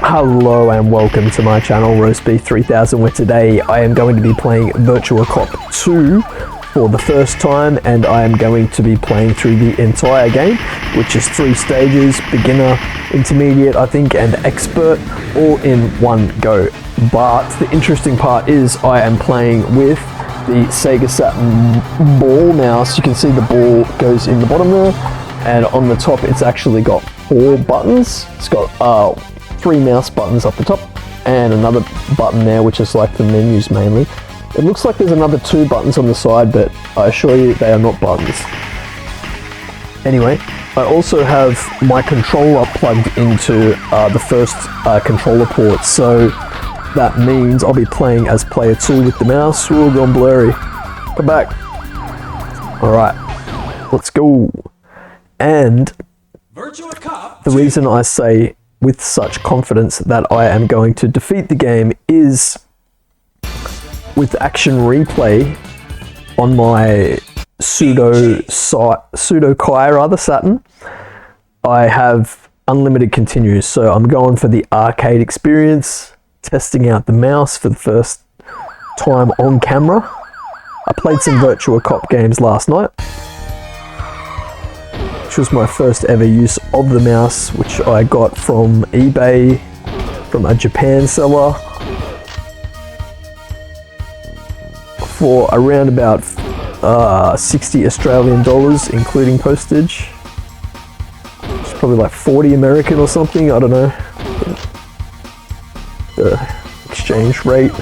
Hello and welcome to my channel Roastbeef 3000, where today I am going to be playing Virtua Cop 2 for the first time, and I am going to be playing through the entire game, which is 3 stages: beginner, intermediate I think, and expert, all in one go. But the interesting part is I am playing with the Sega Saturn ball mouse. You can see the ball goes in the bottom there, and on the top it's actually got 4 buttons. It's got 3 mouse buttons up the top and another button there which is like the menus mainly. It looks like there's another 2 buttons on the side, but I assure you they are not buttons. Anyway, I also have my controller plugged into the first controller port, so that means I'll be playing as player 2 with the mouse. We're all gone blurry. Come back. Alright, let's go. And the reason I say with such confidence that I am going to defeat the game is with action replay on my pseudo Kai Saturn. I have unlimited continues, so I'm going for the arcade experience, testing out the mouse for the first time on camera. I played some Virtua Cop games last night, which was my first ever use of the mouse, which I got from eBay from a Japan seller for around about 60 Australian dollars including postage. It's probably like 40 American or something, I don't know. The exchange rate.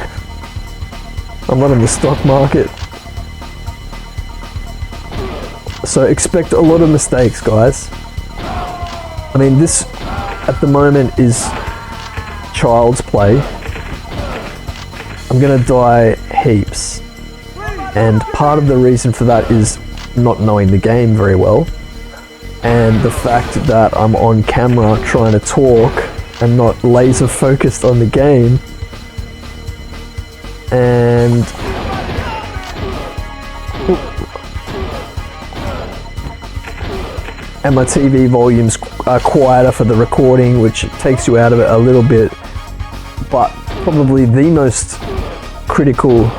I'm not in the stock market, so expect a lot of mistakes, guys. I mean, this at the moment is child's play. I'm gonna die heaps, and part of the reason for that is not knowing the game very well, and the fact that I'm on camera trying to talk and not laser focused on the game. And my TV volumes are quieter for the recording, which takes you out of it a little bit. But probably the most critical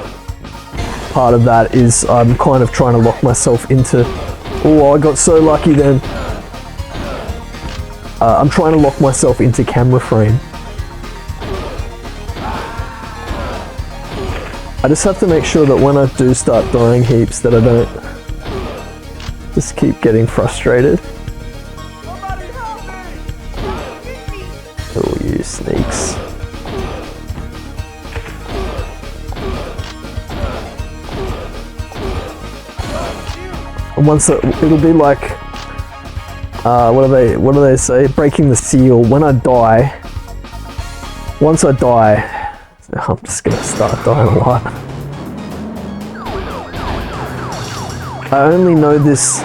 part of that is I'm kind of trying to lock myself into... Oh, I got so lucky then. I'm trying to lock myself into camera frame. I just have to make sure that when I do start dying heaps that I don't just keep getting frustrated. Oh, you sneaks. And once it'll be like, what do they say? Breaking the seal. When I die, once I die, I'm just gonna start dying a lot. I only know this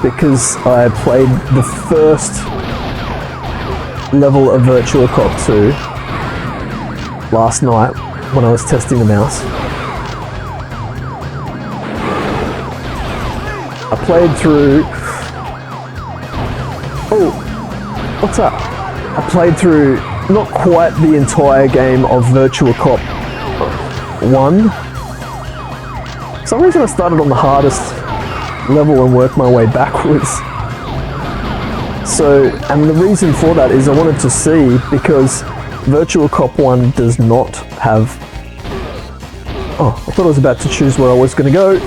because I played the first level of Virtua Cop 2 last night when I was testing the mouse. I played through... Oh, what's up? I played through not quite the entire game of Virtua Cop 1. For some reason I started on the hardest level and worked my way backwards. So, and the reason for that is I wanted to see, because Virtua Cop 1 does not have... Oh, I thought I was about to choose where I was going to go.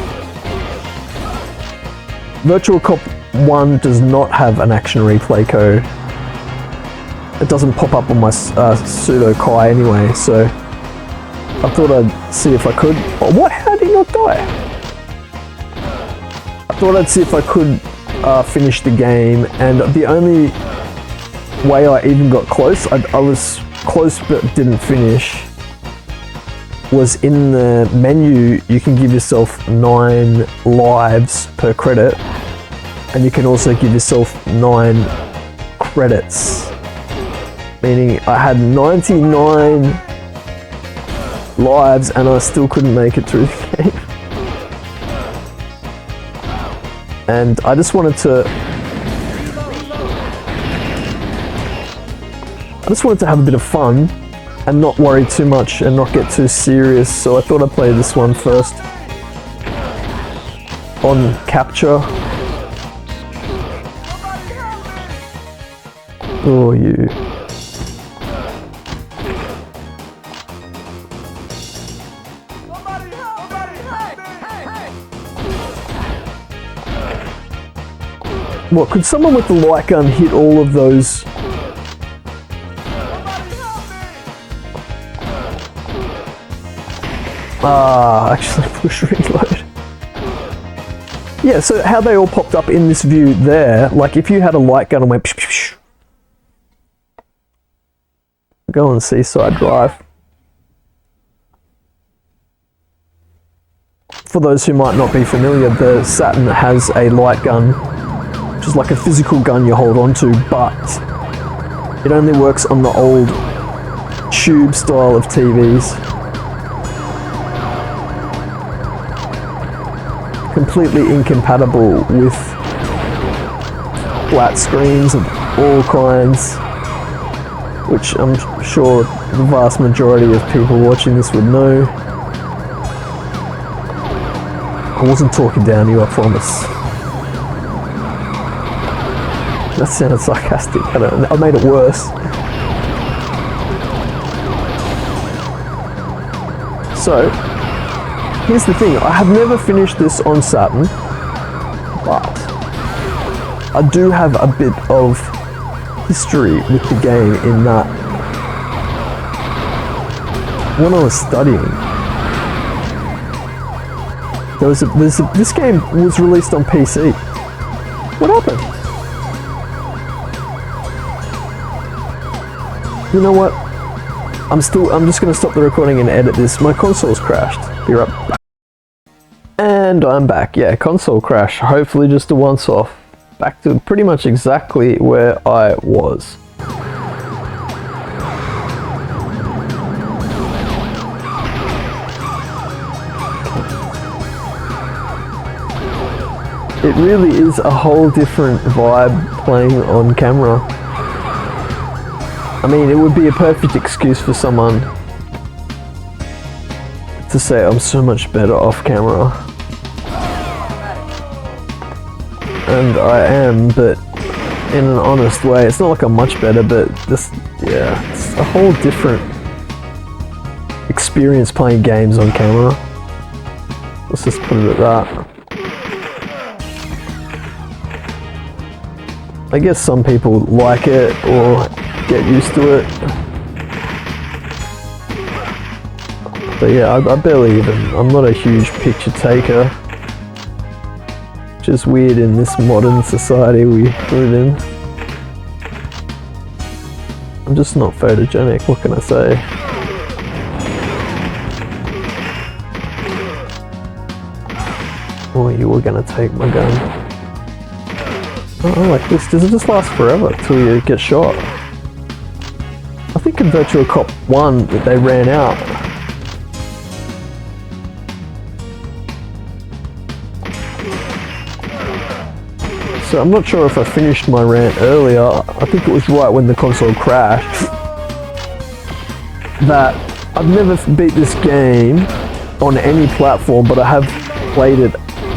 Virtua Cop 1 does not have an action replay code. It doesn't pop up on my pseudo Kai anyway, so I thought I'd see if I could... Oh, what? How did he not die? I thought I'd see if I could finish the game, and the only way I even got close, I was close but didn't finish, was in the menu. You can give yourself 9 lives per credit, and you can also give yourself 9 credits. Meaning I had 99 lives and I still couldn't make it through the game. And I just wanted to I just wanted to have a bit of fun and not worry too much and not get too serious, so I thought I'd play this one first on capture. Oh, you. What, could someone with the light gun hit all of those? Actually push reload. Yeah, so how they all popped up in this view there, like if you had a light gun and went psh, psh, psh. Go on Seaside Drive. For those who might not be familiar, the Saturn has a light gun, which is like a physical gun you hold onto, but it only works on the old tube style of TVs. Completely incompatible with flat screens of all kinds, which I'm sure the vast majority of people watching this would know. I wasn't talking down to you, I promise. That sounded sarcastic, I made it worse. So, here's the thing, I have never finished this on Saturn, but I do have a bit of history with the game in that when I was studying, this game was released on PC. What happened? You know what? I'm just gonna stop the recording and edit this. My console's crashed. Be right back. And I'm back. Yeah, console crash. Hopefully just a once off. Back to pretty much exactly where I was. It really is a whole different vibe playing on camera. I mean, it would be a perfect excuse for someone to say I'm so much better off camera. And I am, but in an honest way. It's not like I'm much better, but this, yeah, it's a whole different experience playing games on camera. Let's just put it at that. I guess some people like it or get used to it. But yeah, I barely even, I'm not a huge picture taker. Which is weird in this modern society we live in. I'm just not photogenic, what can I say? Oh, you were gonna take my gun. Oh, I like this. Does it just last forever till you get shot? I think in Virtua Cop 1 that they ran out. So I'm not sure if I finished my rant earlier. I think it was right when the console crashed. That I've never beat this game on any platform, but I have played it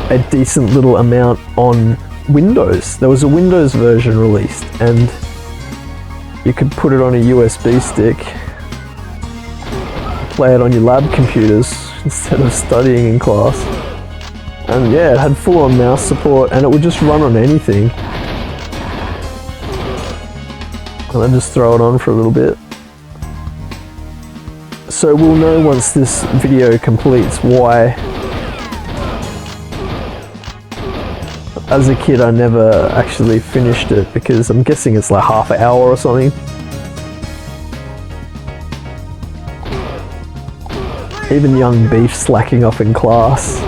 a decent little amount on Windows. There was a Windows version released and you could put it on a USB stick, play it on your lab computers instead of studying in class. And yeah, it had full-on mouse support and it would just run on anything. And then just throw it on for a little bit. So we'll know once this video completes why as a kid I never actually finished it, because I'm guessing it's like half an hour or something. Even young beef slacking off in class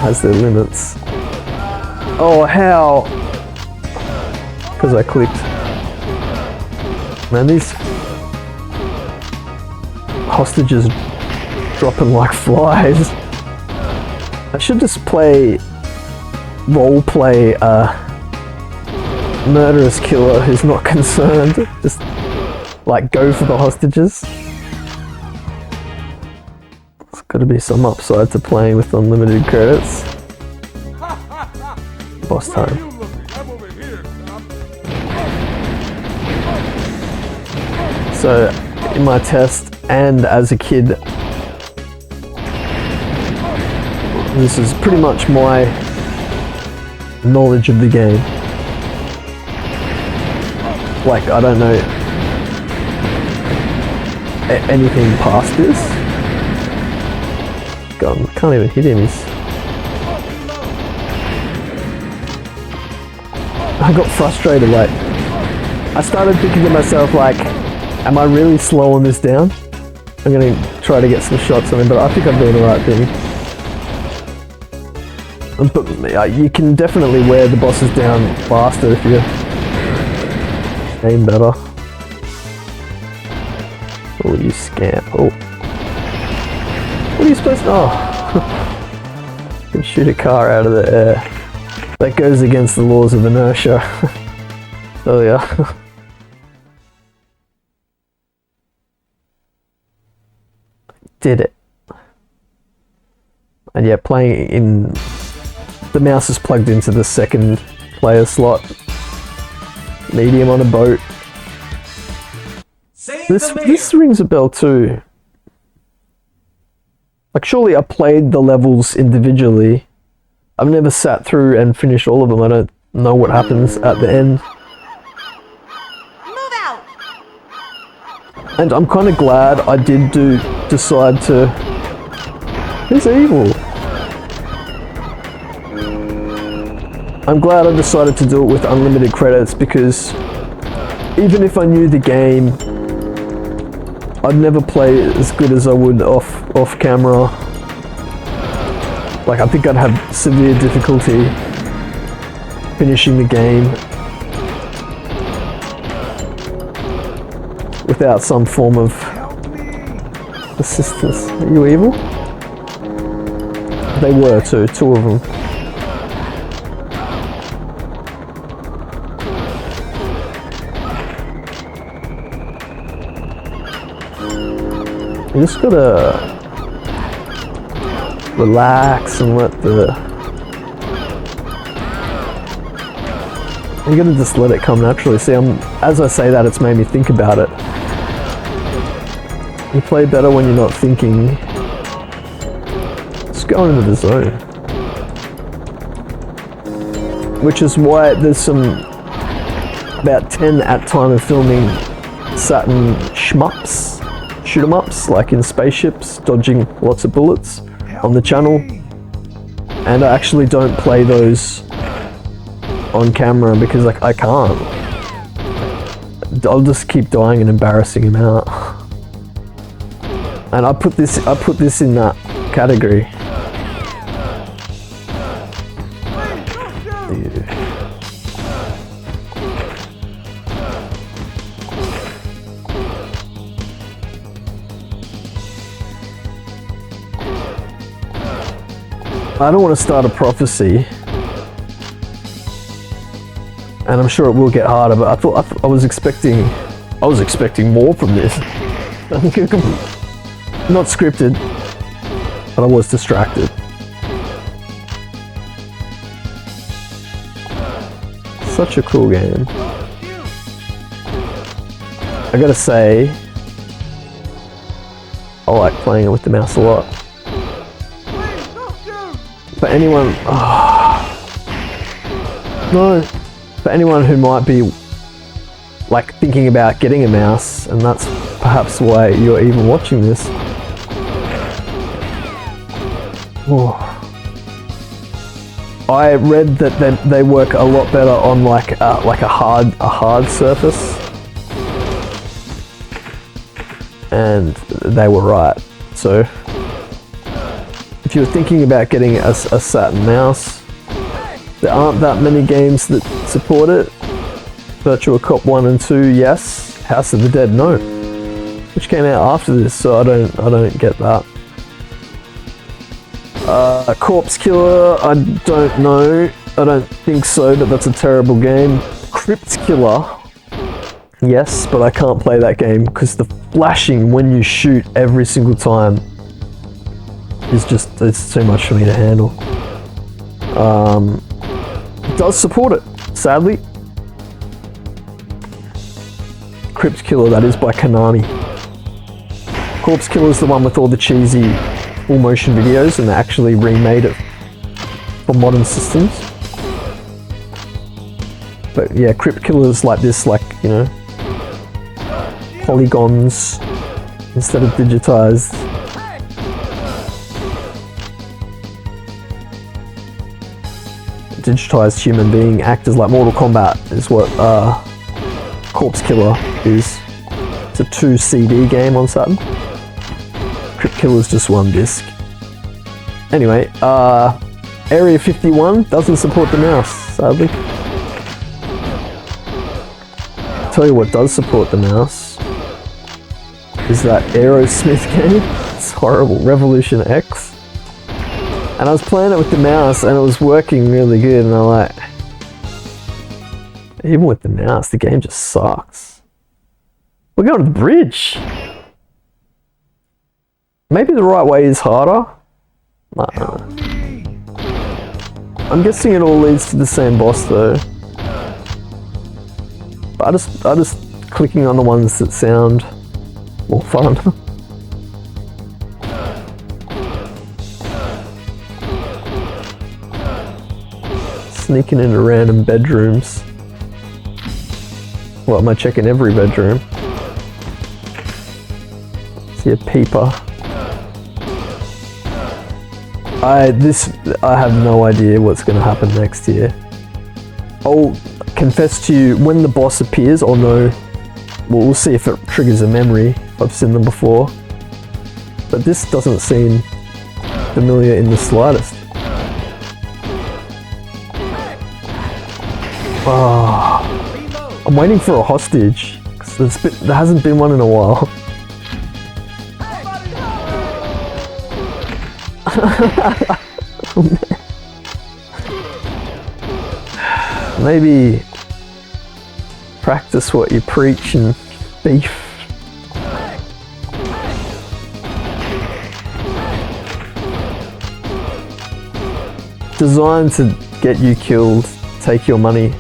has their limits. Oh, how? Because I clicked. Man, these hostages dropping like flies. I should just play roleplay murderous killer who's not concerned. Just like go for the hostages. There's got to be some upside to playing with unlimited credits. Boss time. So in my test and as a kid, this is pretty much my knowledge of the game. Like, I don't know anything past this. God, I can't even hit him. I got frustrated, like, I started thinking to myself, like, am I really slowing this down? I'm gonna try to get some shots on him, but I think I'm doing the right thing. But you can definitely wear the bosses down faster if you aim better. Oh, you scamp. Oh. What are you supposed to... Oh. You can shoot a car out of the air. That goes against the laws of inertia. Oh yeah. Did it. And yeah, playing in... The mouse is plugged into the second player slot. Medium on a boat. This rings a bell too. Like, surely I played the levels individually. I've never sat through and finished all of them. I don't know what happens at the end. Move out. And I'm kind of glad I did decide to... Who's evil? I'm glad I decided to do it with unlimited credits, because even if I knew the game, I'd never play as good as I would off camera. Like, I think I'd have severe difficulty finishing the game without some form of assistance. Are you evil? They were too, two of them. You just gotta relax and let the... You gotta just let it come naturally. See, as I say that, it's made me think about it. You play better when you're not thinking. Just go into the zone. Which is why there's about 10 at time of filming Saturn shmups. Shoot 'em ups, like in spaceships, dodging lots of bullets on the channel, and I actually don't play those on camera because, like, I can't. I'll just keep dying and embarrassing him out. And I put this in that category. Yeah. I don't want to start a prophecy, and I'm sure it will get harder, but I was expecting more from this. Not scripted, but I was distracted. Such a cool game. I gotta say, I like playing it with the mouse a lot. For anyone, for anyone who might be like thinking about getting a mouse, and that's perhaps why you're even watching this. Oh. I read that they work a lot better on like a hard surface, and they were right. So if you're thinking about getting a Saturn mouse, there aren't that many games that support it. Virtua Cop 1 and 2, yes. House of the Dead, no. Which came out after this, so I don't get that. Corpse Killer, I don't know. I don't think so, but that's a terrible game. Crypt Killer. Yes, but I can't play that game because the flashing when you shoot every single time is just, it's too much for me to handle. It does support it, sadly. Crypt Killer, that is by Konami. Corpse Killer is the one with all the cheesy full motion videos, and they actually remade it for modern systems. But yeah, Crypt Killer is like this, like, you know, polygons instead of digitized. Digitized human being actors like Mortal Kombat is what Corpse Killer is. It's a 2 CD game on Saturn. Crypt Killer is just 1 disc. Anyway, Area 51 doesn't support the mouse, sadly. Tell you what does support the mouse is that Aerosmith game. It's horrible, Revolution X. And I was playing it with the mouse and it was working really good, and I'm like, even with the mouse, the game just sucks. We're going to the bridge. Maybe the right way is harder. I don't know. I'm guessing it all leads to the same boss though. But I just clicking on the ones that sound more fun. Sneaking into random bedrooms. What, am I checking every bedroom? See a peeper. I have no idea what's going to happen next here. I'll confess to you, when the boss appears, I'll know. Well, we'll see if it triggers a memory, if I've seen them before. But this doesn't seem familiar in the slightest. Oh, I'm waiting for a hostage, because there hasn't been one in a while. Maybe practice what you preach and beef. Designed to get you killed, take your money.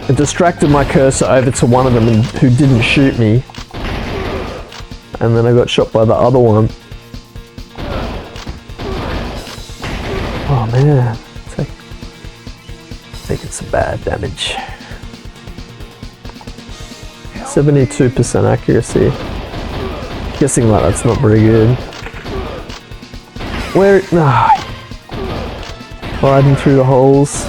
It distracted my cursor over to one of them who didn't shoot me. And then I got shot by the other one. Oh man, taking some bad damage. 72% accuracy. Guessing like that's not very good. Where? Sliding through the holes.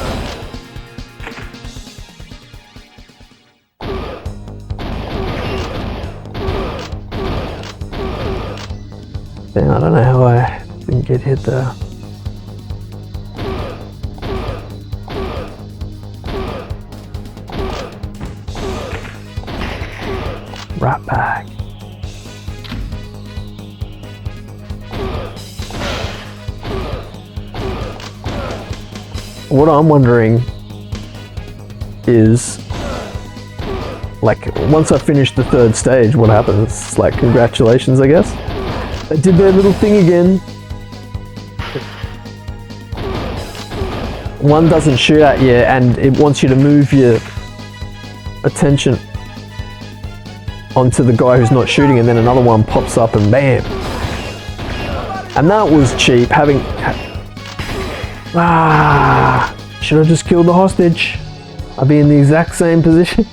Damn, I don't know how I didn't get hit there. Right back. What I'm wondering is, like, once I finish the 3rd stage, what happens? It's like, congratulations, I guess. They did their little thing again. One doesn't shoot at you and it wants you to move your attention onto the guy who's not shooting, and then another one pops up and bam. And that was cheap, should I just kill the hostage? I'll be in the exact same position.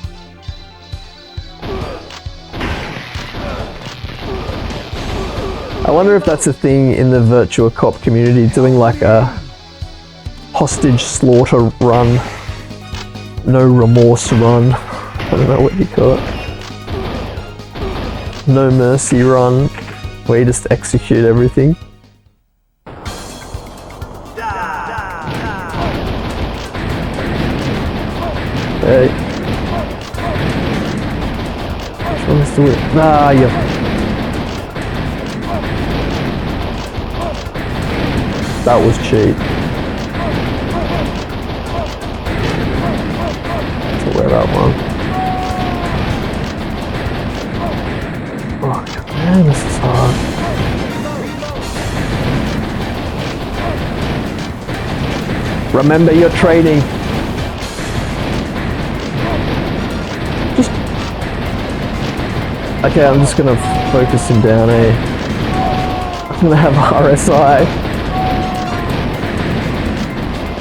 I wonder if that's a thing in the Virtua Cop community, doing like a hostage slaughter run, no remorse run. I don't know what you call it. No mercy run, where you just execute everything. Hey. Which one's the whip? Yeah. That was cheap. To wear that one. Oh god, man, this is hard. Remember your training. Okay, I'm just gonna focus him down, eh? I'm gonna have RSI.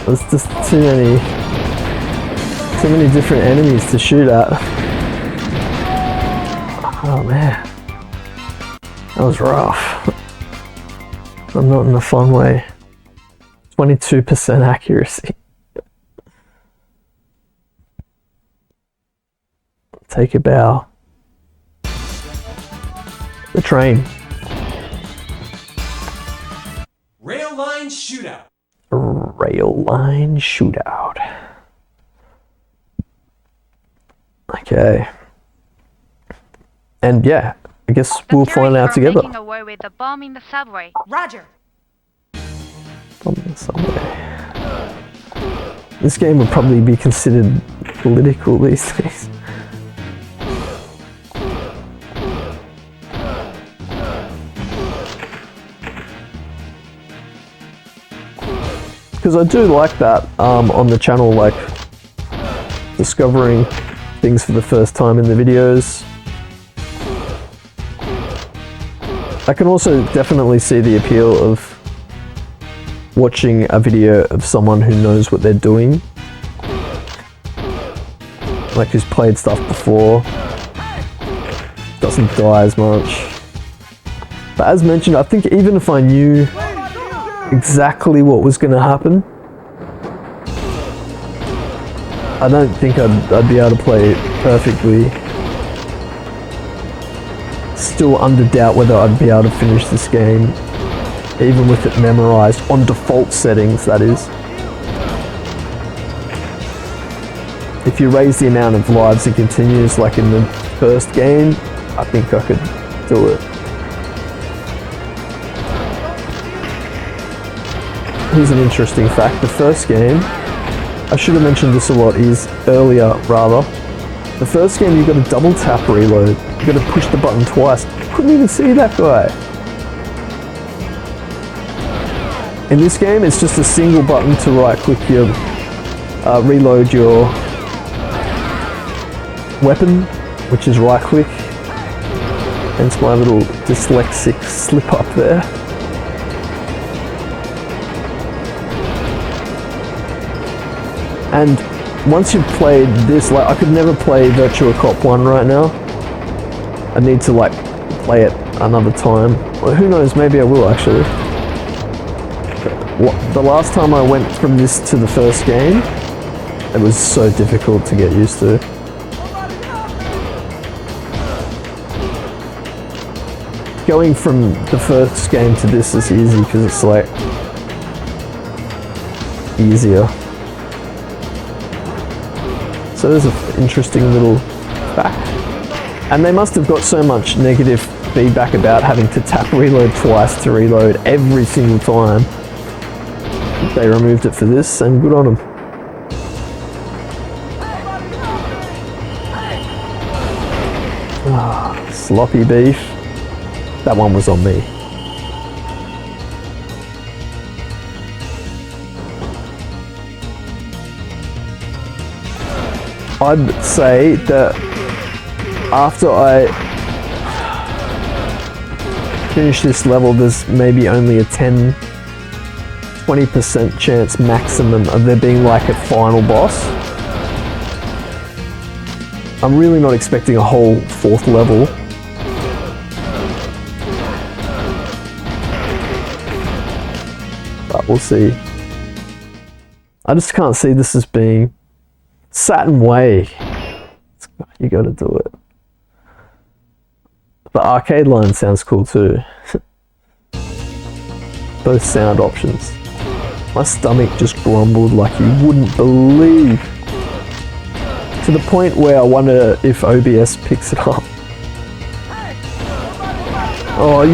There's just too many different enemies to shoot at. Oh man. That was rough. I'm not in a fun way. 22% accuracy. Take a bow. The train. Railline Shootout. Railline Shootout. Okay. And yeah, I guess we'll find out together. Making away with the bomb in the subway. Roger. Bomb in the subway. This game would probably be considered political these days. Because I do like that on the channel, like discovering things for the first time in the videos. I can also definitely see the appeal of watching a video of someone who knows what they're doing, like who's played stuff before, doesn't die as much. But as mentioned, I think even if I knew exactly what was going to happen, I don't think I'd be able to play it perfectly. Still under doubt whether I'd be able to finish this game, even with it memorized on default settings, that is. If you raise the amount of lives it continues like in the first game, I think I could do it. Here's an interesting fact. The first game, I should have mentioned this a lot, earlier rather. The first game you got to double tap reload. You got to push the button twice. Couldn't even see that guy. In this game, it's just a single button to right click your, reload your weapon, which is right click. Hence my little dyslexic slip up there. And once you've played this, like I could never play Virtua Cop 1 right now. I need to like play it another time. Well, who knows, maybe I will actually. The last time I went from this to the first game, it was so difficult to get used to. Going from the first game to this is easy because it's like easier. So there's an interesting little fact. And they must have got so much negative feedback about having to tap reload twice to reload every single time. They removed it for this, and good on them. Ah, sloppy beef. That one was on me. I'd say that after I finish this level, there's maybe only a 20% chance maximum of there being like a final boss. I'm really not expecting a whole fourth level. But we'll see. I just can't see this as being Saturn way. You gotta do it. The arcade line sounds cool too. Both sound options. My stomach just grumbled like you wouldn't believe. To the point where I wonder if OBS picks it up. Oh,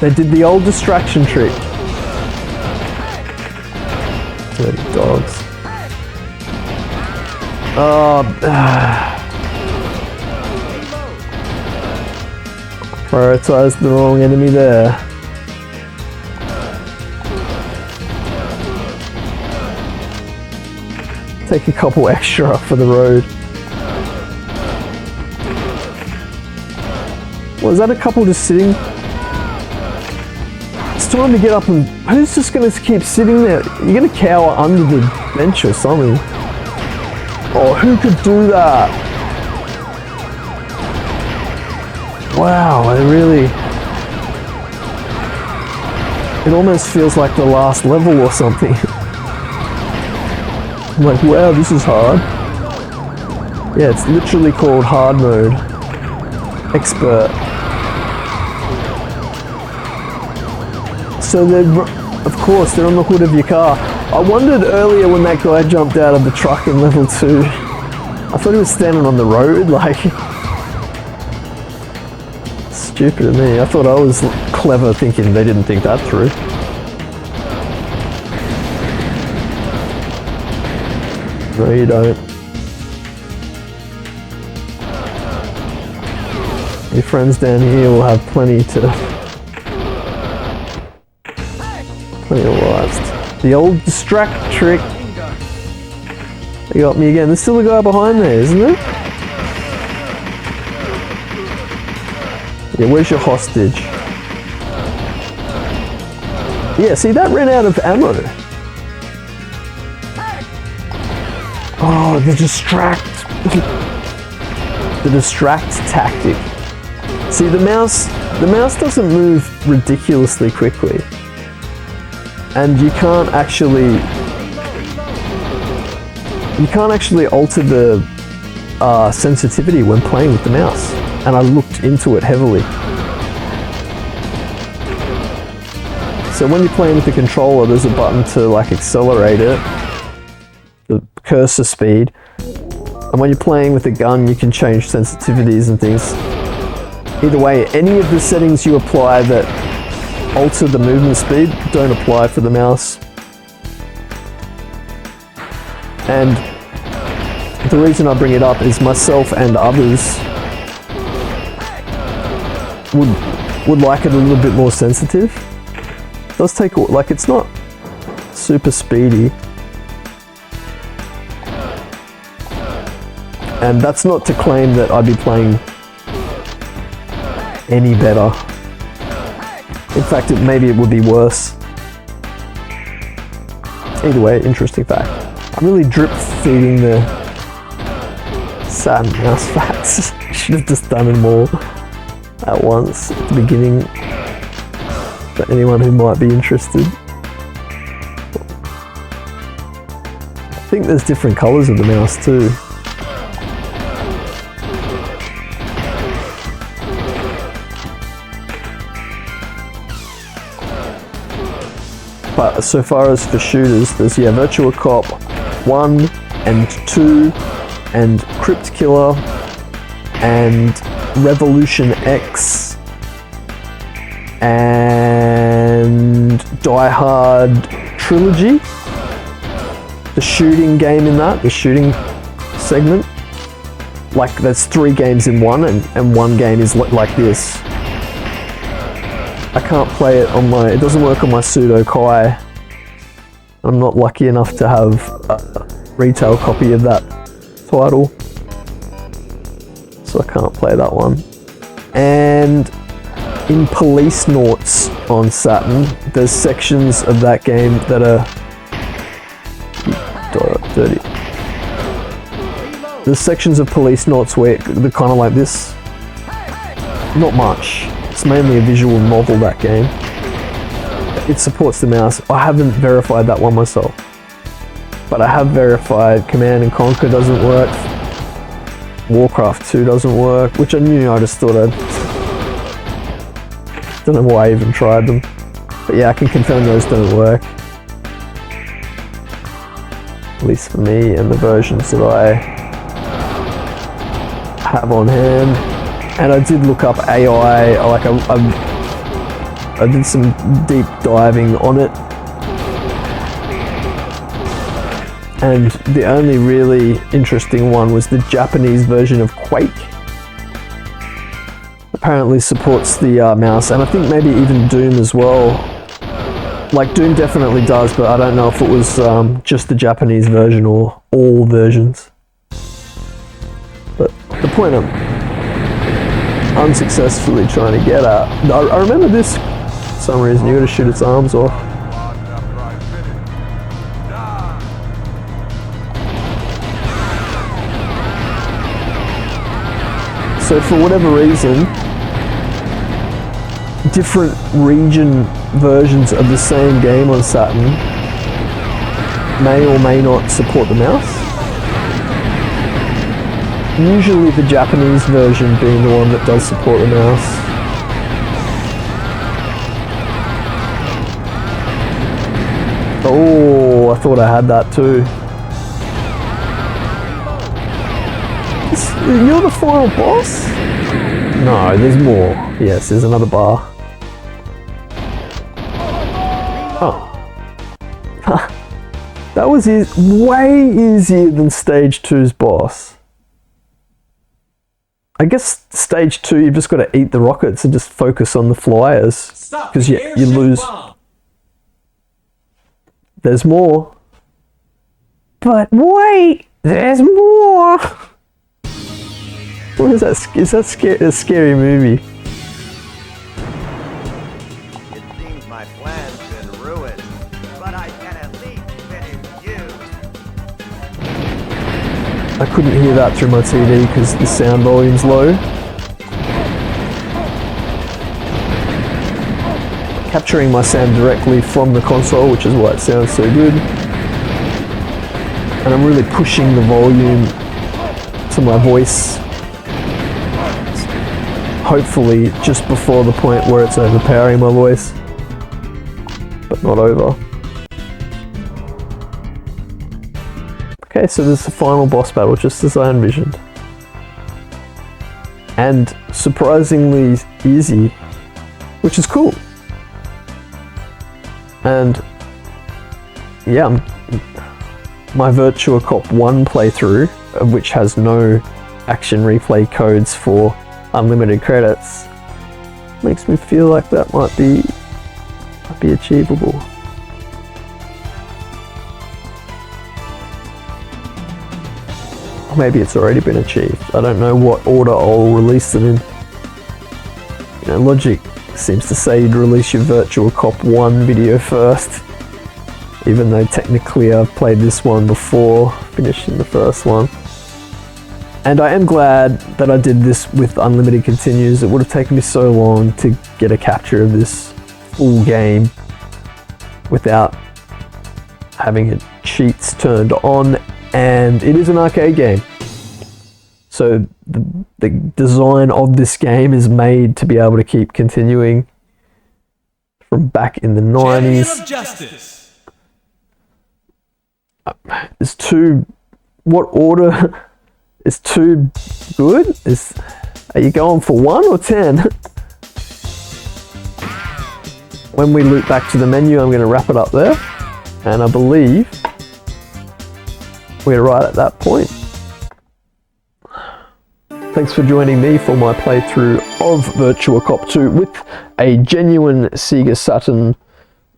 they did the old distraction trick. Dirty dogs. Oh, prioritized the wrong enemy there. Take a couple extra for the road. Was that a couple just sitting? It's time to get up and... Who's just going to keep sitting there? You're going to cower under the bench or something. Oh, who could do that? Wow, it really... It almost feels like the last level or something. I'm like, wow, this is hard. Yeah, it's literally called hard mode. Expert. So they're, of course, they're on the hood of your car. I wondered earlier when that guy jumped out of the truck in level 2. I thought he was standing on the road, like... Stupid of me. I thought I was clever thinking they didn't think that through. No, you don't. Your friends down here will have plenty of lives. The old distract trick. They got me again. There's still a guy behind there, isn't there? Yeah, where's your hostage? Yeah, see, that ran out of ammo. Oh, the distract. The distract tactic. See, the mouse doesn't move ridiculously quickly. And you can't actually alter the sensitivity when playing with the mouse. And I looked into it heavily. So when you're playing with the controller, there's a button to like accelerate it, the cursor speed. And when you're playing with the gun, you can change sensitivities and things. Either way, any of the settings you apply that alter the movement speed don't apply for the mouse. And the reason I bring it up is myself and others would like it a little bit more sensitive. It does take, like, it's not super speedy. And that's not to claim that I'd be playing any better. In fact, maybe it would be worse. Either way, interesting fact. I'm really drip feeding the Saturn mouse facts. Should have just done them all at once at the beginning for anyone who might be interested. I think there's different colours of the mouse too. But so far as for shooters, there's Virtua Cop 1 and 2 and Crypt Killer and Revolution X and Die Hard Trilogy, the shooting game in that, the shooting segment. Like there's 3 games in one and one game is like this. I can't play it on it doesn't work on my Pseudo Kai. I'm not lucky enough to have a retail copy of that title. So I can't play that one. And in Police Noughts on Saturn, there's sections of that game that are dirty. There's sections of Police Noughts where they're kind of like this. Not much. It's mainly a visual novel, that game. It supports the mouse. I haven't verified that one myself. But I have verified Command & Conquer doesn't work. Warcraft 2 doesn't work, which I knew, I just thought I'd... Don't know why I even tried them. But yeah, I can confirm those don't work. At least for me and the versions that I have on hand. And I did look up AI, like I did some deep diving on it. and the only really interesting one was the Japanese version of Quake. Apparently supports the mouse, and I think maybe even Doom as well. Like Doom definitely does, but I don't know if it was just the Japanese version or all versions. But the point I'm unsuccessfully trying to get at, I remember this for some reason. You got to shoot its arms off. So for whatever reason, different region versions of the same game on Saturn may or may not support the mouse. Usually the Japanese version being the one that does support the mouse. Oh, I thought I had that too. You're the final boss? No, there's more. Yes, there's another bar. Oh. That was way easier than stage 2's boss. I guess stage 2 you've just got to eat the rockets and just focus on the flyers. Because you lose. There's more. But wait! There's more! What is that? Is that a scary movie? It seems my plan's been ruined, but I can at least finish you. I couldn't hear that through my TV because the sound volume's low. Capturing my sound directly from the console, which is why it sounds so good. And I'm really pushing the volume to my voice. Hopefully just before the point where it's overpowering my voice, but not over. Okay, so there's the final boss battle, just as I envisioned. And surprisingly easy, which is cool. And yeah, my Virtua Cop 1 playthrough, which has no action replay codes for unlimited credits, makes me feel like that might be achievable. Or maybe it's already been achieved. I don't know what order I'll release them in. You know, Logic seems to say you'd release your Virtua Cop 1 video first, even though technically I've played this one before finishing the first one. And I am glad that I did this with unlimited continues. It would have taken me so long to get a capture of this full game without having its cheats turned on, and it is an arcade game. So the design of this game is made to be able to keep continuing from back in the 90s. Of justice. Is 2... what order... Is 2 good? Are you going for 1 or 10? When we loop back to the menu, I'm going to wrap it up there. And I believe we're right at that point. Thanks for joining me for my playthrough of Virtua Cop 2 with a genuine Sega Saturn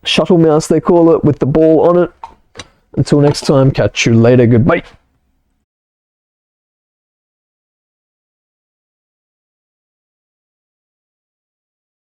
shuttle mouse, they call it, with the ball on it. Until next time, catch you later, goodbye.